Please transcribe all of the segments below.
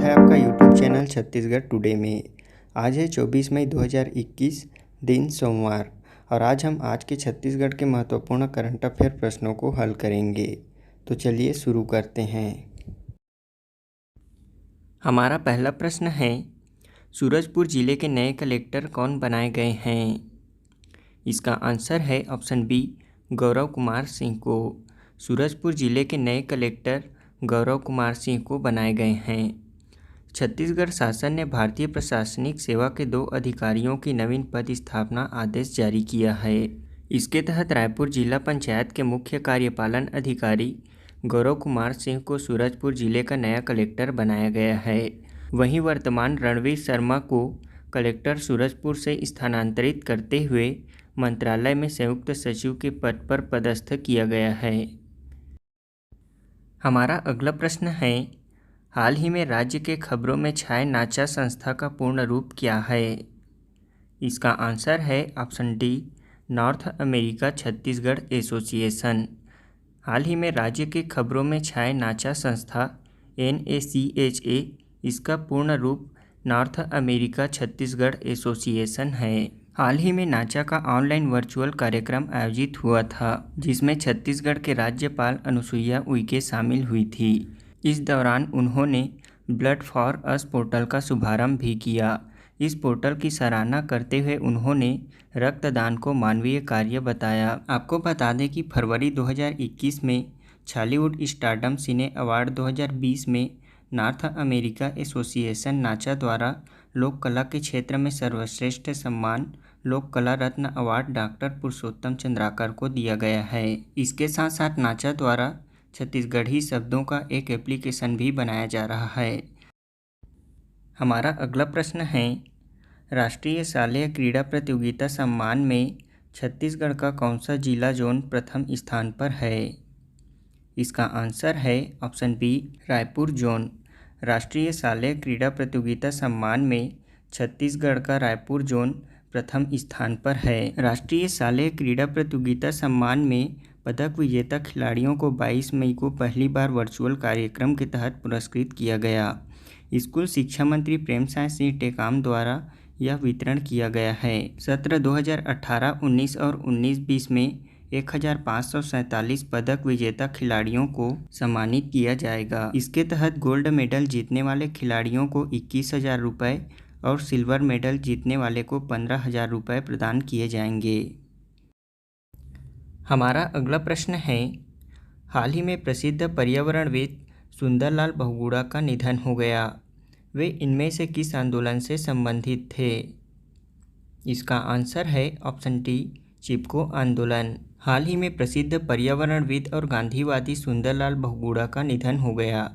स्वागत है आपका यूट्यूब चैनल छत्तीसगढ़ टुडे में। आज है 24 मई 2021 दिन सोमवार और आज के छत्तीसगढ़ के महत्वपूर्ण करंट अफेयर प्रश्नों को हल करेंगे। तो चलिए शुरू करते हैं। हमारा पहला प्रश्न है, सूरजपुर जिले के नए कलेक्टर कौन बनाए गए हैं? इसका आंसर है ऑप्शन बी, गौरव कुमार सिंह को। सूरजपुर जिले के नए कलेक्टर गौरव कुमार सिंह को बनाए गए हैं। छत्तीसगढ़ शासन ने भारतीय प्रशासनिक सेवा के 2 अधिकारियों की नवीन पद स्थापना आदेश जारी किया है। इसके तहत रायपुर जिला पंचायत के मुख्य कार्यपालन अधिकारी गौरव कुमार सिंह को सूरजपुर जिले का नया कलेक्टर बनाया गया है। वहीं वर्तमान रणवीर शर्मा को कलेक्टर सूरजपुर से स्थानांतरित करते हुए मंत्रालय में संयुक्त सचिव के पद पर पदस्थ किया गया है। हमारा अगला प्रश्न है, हाल ही में राज्य के खबरों में छाए नाचा संस्था का पूर्ण रूप क्या है? इसका आंसर है option D, North America Chhattisgarh association. हाल ही में राज्य के खबरों में छाए नाचा संस्था NACHA, इसका पूर्ण रूप नॉर्थ अमेरिका छत्तीसगढ़ एसोसिएशन है। हाल ही में नाचा का ऑनलाइन वर्चुअल कार्यक्रम आयोजित हुआ था, जिसमें छत्तीसगढ़ के राज्यपाल अनुसुईया उइके शामिल हुई थी। इस दौरान उन्होंने ब्लड फॉर अस पोर्टल का शुभारंभ भी किया। इस पोर्टल की सराहना करते हुए उन्होंने रक्तदान को मानवीय कार्य बताया। आपको बता दें कि फरवरी 2021 में छॉलीवुड स्टारडम सिने अवार्ड 2020 में नॉर्थ अमेरिका एसोसिएशन नाचा द्वारा लोक कला के क्षेत्र में सर्वश्रेष्ठ सम्मान लोक कला रत्न अवार्ड डॉक्टर पुरुषोत्तम चंद्राकर को दिया गया है। इसके साथ साथ नाचा द्वारा छत्तीसगढ़ी शब्दों का एक एप्लीकेशन भी बनाया जा रहा है। हमारा अगला प्रश्न है, राष्ट्रीय शालेय क्रीड़ा प्रतियोगिता सम्मान में छत्तीसगढ़ का कौन सा जिला जोन प्रथम स्थान पर है? इसका आंसर है ऑप्शन बी, रायपुर जोन। राष्ट्रीय शालेय क्रीड़ा प्रतियोगिता सम्मान में छत्तीसगढ़ का रायपुर जोन प्रथम स्थान पर है। राष्ट्रीय शालेय क्रीड़ा प्रतियोगिता सम्मान में पदक विजेता खिलाड़ियों को 22 मई को पहली बार वर्चुअल कार्यक्रम के तहत पुरस्कृत किया गया। स्कूल शिक्षा मंत्री प्रेमसाय सिंह टेकाम द्वारा यह वितरण किया गया है। सत्र 2018-19 और 19-20 में 1547 पदक विजेता खिलाड़ियों को सम्मानित किया जाएगा। इसके तहत गोल्ड मेडल जीतने वाले खिलाड़ियों को 21,000 रुपये और सिल्वर मेडल जीतने वाले को 15,000 रुपये प्रदान किए जाएंगे। हमारा अगला प्रश्न है, हाल ही में प्रसिद्ध पर्यावरणविद सुंदरलाल बहुगुणा का निधन हो गया। वे इनमें से किस आंदोलन से संबंधित थे? इसका आंसर है ऑप्शन डी, चिपको आंदोलन। हाल ही में प्रसिद्ध पर्यावरणविद और गांधीवादी सुंदरलाल बहुगुणा का निधन हो गया।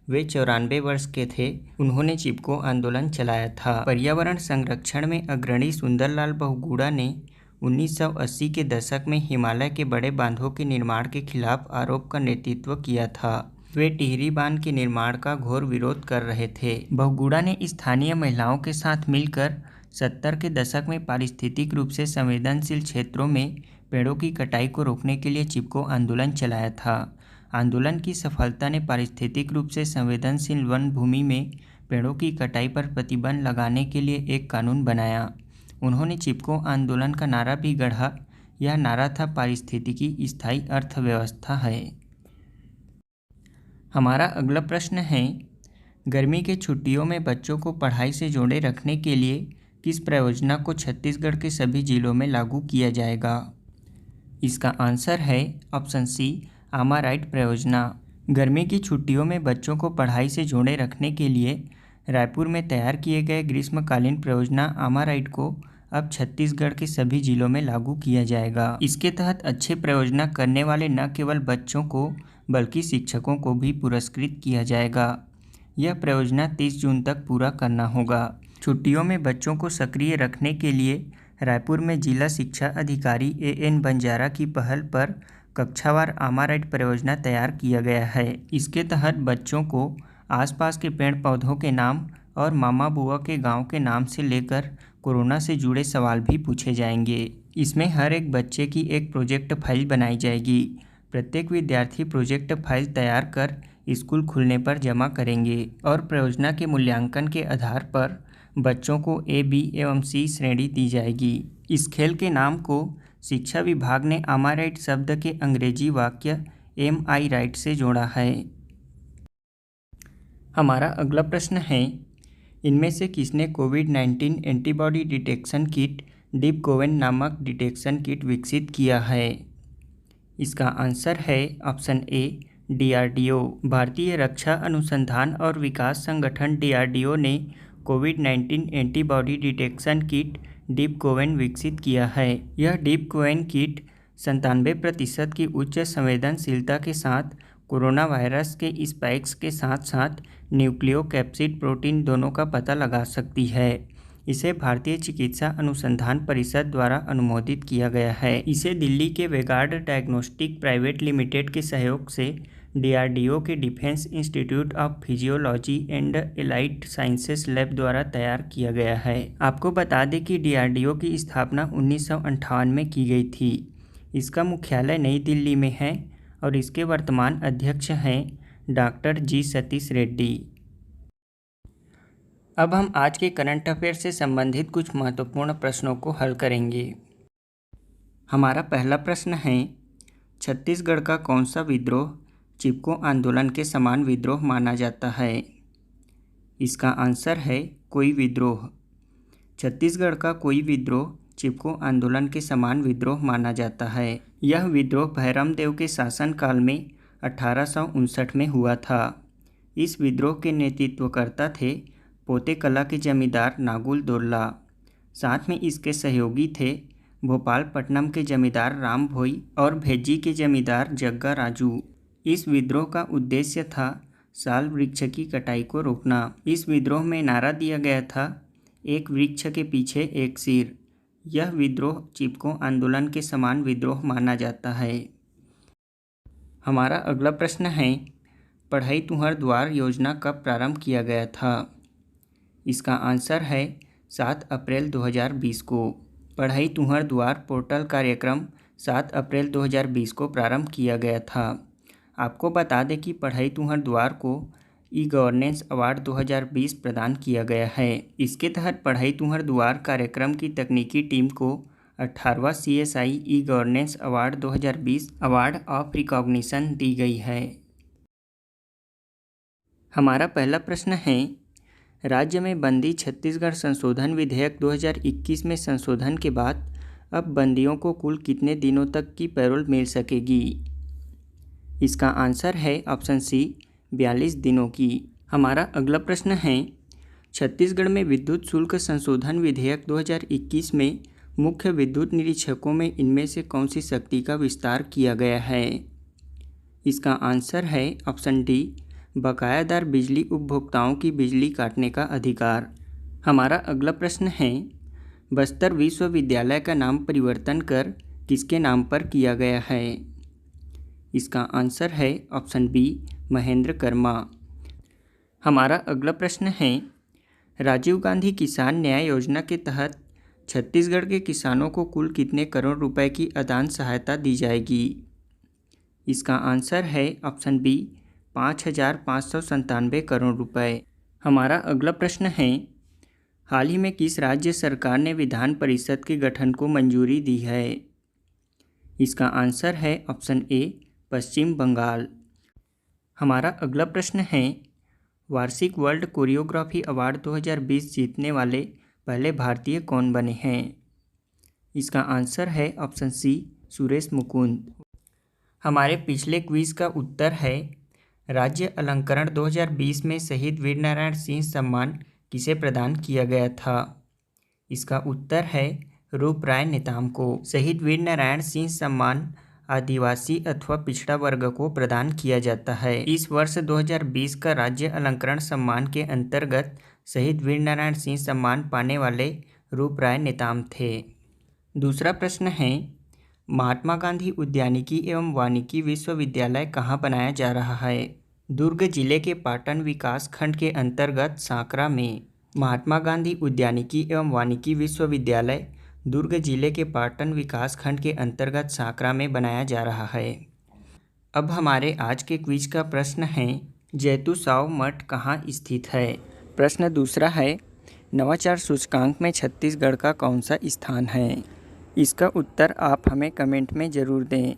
वे 94 वर्ष के थे। उन्होंने चिपको आंदोलन चलाया था। पर्यावरण संरक्षण में अग्रणी सुंदरलाल बहुगुणा ने 1980 के दशक में हिमालय के बड़े बांधों के निर्माण के खिलाफ आरोप का नेतृत्व किया था। वे टिहरी बांध के निर्माण का घोर विरोध कर रहे थे। बहुगुणा ने स्थानीय महिलाओं के साथ मिलकर 70 के दशक में पारिस्थितिक रूप से संवेदनशील क्षेत्रों में पेड़ों की कटाई को रोकने के लिए चिपको आंदोलन चलाया था। आंदोलन की सफलता ने पारिस्थितिक रूप से संवेदनशील वन भूमि में पेड़ों की कटाई पर प्रतिबंध लगाने के लिए एक कानून बनाया। उन्होंने चिपको आंदोलन का नारा भी गढ़ा। यह नारा था, पारिस्थितिकी स्थायी अर्थव्यवस्था है। हमारा अगला प्रश्न है, गर्मी के छुट्टियों में बच्चों को पढ़ाई से जोड़े रखने के लिए किस परियोजना को छत्तीसगढ़ के सभी जिलों में लागू किया जाएगा? इसका आंसर है ऑप्शन सी, आमा राइट परियोजना। गर्मी की छुट्टियों में बच्चों को पढ़ाई से जोड़े रखने के लिए रायपुर में तैयार किए गए ग्रीष्मकालीन परियोजना आमा राइट को अब छत्तीसगढ़ के सभी जिलों में लागू किया जाएगा। इसके तहत अच्छे परियोजना करने वाले न केवल बच्चों को बल्कि शिक्षकों को भी पुरस्कृत किया जाएगा। यह परियोजना 30 जून तक पूरा करना होगा। छुट्टियों में बच्चों को सक्रिय रखने के लिए रायपुर में जिला शिक्षा अधिकारी AN बंजारा की पहल पर कक्षावार आमा राइट परियोजना तैयार किया गया है। इसके तहत बच्चों को आसपास के पेड़ पौधों के नाम और मामा बुआ के गांव के नाम से लेकर कोरोना से जुड़े सवाल भी पूछे जाएंगे। इसमें हर एक बच्चे की एक प्रोजेक्ट फाइल बनाई जाएगी। प्रत्येक विद्यार्थी प्रोजेक्ट फाइल तैयार कर स्कूल खुलने पर जमा करेंगे और परियोजना के मूल्यांकन के आधार पर बच्चों को A, B एवं C श्रेणी दी जाएगी। इस खेल के नाम को शिक्षा विभाग ने एम आई राइट शब्द के अंग्रेजी वाक्य एम आई राइट से जोड़ा है। हमारा अगला प्रश्न है, इनमें से किसने कोविड-19 एंटीबॉडी डिटेक्शन किट डिपकोवेन नामक डिटेक्शन किट विकसित किया है? इसका आंसर है ऑप्शन ए DRDO। भारतीय रक्षा अनुसंधान और विकास संगठन DRDO ने कोविड-19 एंटीबॉडी डिटेक्शन किट डिपकोवेन विकसित किया है। यह डिपकोवेन किट 97% की उच्च संवेदनशीलता के साथ कोरोना वायरस के स्पाइक्स के साथ साथ न्यूक्लियोकैप्सिड प्रोटीन दोनों का पता लगा सकती है। इसे भारतीय चिकित्सा अनुसंधान परिषद द्वारा अनुमोदित किया गया है। इसे दिल्ली के वेगार्ड डायग्नोस्टिक प्राइवेट लिमिटेड के सहयोग से DRDO के defence institute of physiology and allied sciences lab द्वारा तैयार किया गया है। आपको बता दें कि DRDO की स्थापना 1958 में की गई थी। इसका मुख्यालय नई दिल्ली में है और इसके वर्तमान अध्यक्ष हैं डॉक्टर G सतीश रेड्डी। अब हम आज के करंट अफेयर से संबंधित कुछ महत्वपूर्ण प्रश्नों को हल करेंगे। हमारा पहला प्रश्न है, छत्तीसगढ़ का कौन सा विद्रोह चिपको आंदोलन के समान विद्रोह माना जाता है? इसका आंसर है कोई विद्रोह। छत्तीसगढ़ का कोई विद्रोह चिपको आंदोलन के समान विद्रोह माना जाता है। यह विद्रोह भैरम देव के शासनकाल में 1859 में हुआ था। इस विद्रोह के नेतृत्वकर्ता थे पोते कला के जमींदार नागुल दोल्ला। साथ में इसके सहयोगी थे भोपालपट्टनम के जमींदार राम भोई और भेज्जी के जमींदार जग्गा राजू। इस विद्रोह का उद्देश्य था साल वृक्ष की कटाई को रोकना। इस विद्रोह में नारा दिया गया था, एक वृक्ष के पीछे एक सिर। यह विद्रोह चिपको आंदोलन के समान विद्रोह माना जाता है। हमारा अगला प्रश्न है, पढ़ई तुंहर दुआर योजना कब प्रारंभ किया गया था? इसका आंसर है 7 अप्रैल 2020 को। पढ़ई तुंहर दुआर पोर्टल कार्यक्रम 7 अप्रैल 2020 को प्रारंभ किया गया था। आपको बता दें कि पढ़ई तुंहर दुआर को ई-गवर्नेंस अवार्ड 2020 प्रदान किया गया है। इसके तहत पढ़ई तुंहर दुआर कार्यक्रम की तकनीकी टीम को 18वां CSI e governance award 2020 award of recognition दी गई है। हमारा पहला प्रश्न है, राज्य में बंदी छत्तीसगढ़ संशोधन विधेयक 2021 में संशोधन के बाद अब बंदियों को कुल कितने दिनों तक की पैरोल मिल सकेगी? इसका आंसर है ऑप्शन सी 42 दिनों की। हमारा अगला प्रश्न है, छत्तीसगढ़ में विद्युत शुल्क संशोधन विधेयक 2021 में मुख्य विद्युत निरीक्षकों में इनमें से कौन सी शक्ति का विस्तार किया गया है? इसका आंसर है ऑप्शन डी बकायादार बिजली उपभोक्ताओं की बिजली काटने का अधिकार। हमारा अगला प्रश्न है, बस्तर विश्वविद्यालय का नाम परिवर्तन कर किसके नाम पर किया गया है? इसका आंसर है ऑप्शन बी महेंद्र कर्मा। हमारा अगला प्रश्न है, राजीव गांधी किसान न्याय योजना के तहत छत्तीसगढ़ के किसानों को कुल कितने करोड़ रुपए की अनुदान सहायता दी जाएगी? इसका आंसर है ऑप्शन बी 5,597 करोड़ रुपए। हमारा अगला प्रश्न है, हाल ही में किस राज्य सरकार ने विधान परिषद के गठन को मंजूरी दी है? इसका आंसर है ऑप्शन ए पश्चिम बंगाल। हमारा अगला प्रश्न है, वार्षिक वर्ल्ड कोरियोग्राफी अवार्ड 2020 जीतने वाले पहले भारतीय कौन बने हैं? इसका आंसर है ऑप्शन सी सुरेश मुकुंद। हमारे पिछले क्विज का उत्तर है, राज्य अलंकरण 2020 में शहीद वीरनारायण सिंह सम्मान किसे प्रदान किया गया था? इसका उत्तर है रूपराय नेताम को। शहीद वीरनारायण सिंह सम्मान आदिवासी अथवा पिछड़ा वर्ग को प्रदान किया जाता है। इस वर्ष 2020 का राज्य अलंकरण सम्मान के अंतर्गत शहीद वीरनारायण सिंह सम्मान पाने वाले रूपराय नेताम थे। दूसरा प्रश्न है, महात्मा गांधी उद्यानिकी एवं वानिकी विश्वविद्यालय कहाँ बनाया जा रहा है? दुर्ग जिले के पाटन विकास खंड के अंतर्गत सांकरा में। महात्मा गांधी उद्यानिकी एवं वानिकी विश्वविद्यालय दुर्ग जिले के पाटन विकास खंड के अंतर्गत सांकरा में बनाया जा रहा है। अब हमारे आज के क्विज का प्रश्न है, जैतूसाव मठ कहाँ स्थित है? प्रश्न दूसरा है, नवाचार सूचकांक में छत्तीसगढ़ का कौन सा स्थान है? इसका उत्तर आप हमें कमेंट में ज़रूर दें।